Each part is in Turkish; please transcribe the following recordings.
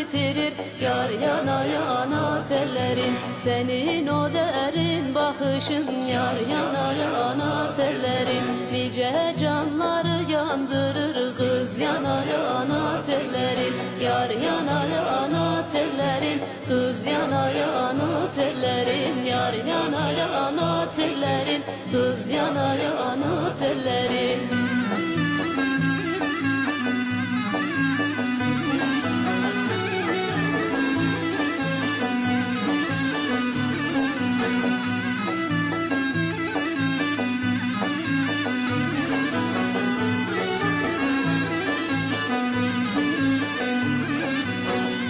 bitirir. Yar yana yana tellerin, senin o derin bakışın. Yar yana yana tellerin, nice canları yandırır. Kız yana yana tellerin, yar yana yana tellerin. Kız yana yana tellerin, yar yana yana tellerin. Kız yana yana tellerin.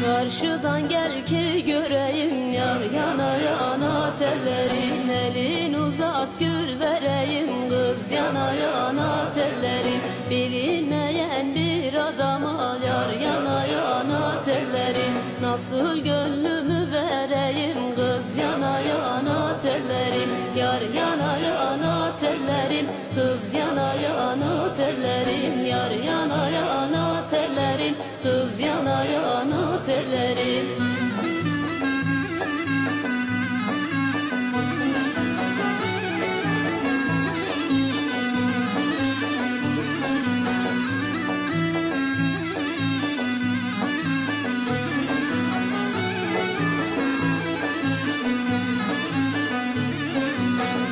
Karşıdan gel ki göreyim, yar yana yana tellerin. Elin uzat gül vereyim, kız yana yana tellerin. Bilinmeyen bir adama yar yana yana tellerin. Nasıl gönlümü vereyim, kız yana yana tellerin. Yar yana yana tellerin, kız yana yana tellerin. Yar yana yana tellerin, kız yana yana tellerin.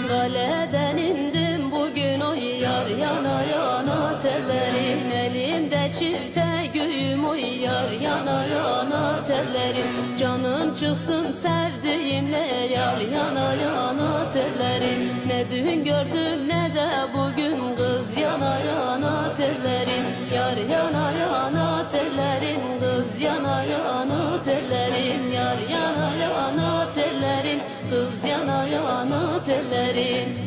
Kaleden indim bugün oy, yar yana yana tellerin. Elimde çifte güğüm oy, yar yana yana tellerin. Canım çıksın sevdiğimle, yar yana yana tellerin. Ne dün gördüm ne de bugün, kız yana yana tellerin. Yar yana yana tellerin, kız yana yana tellerin. Yar yana yana tellerin, kız yana yana tellerin.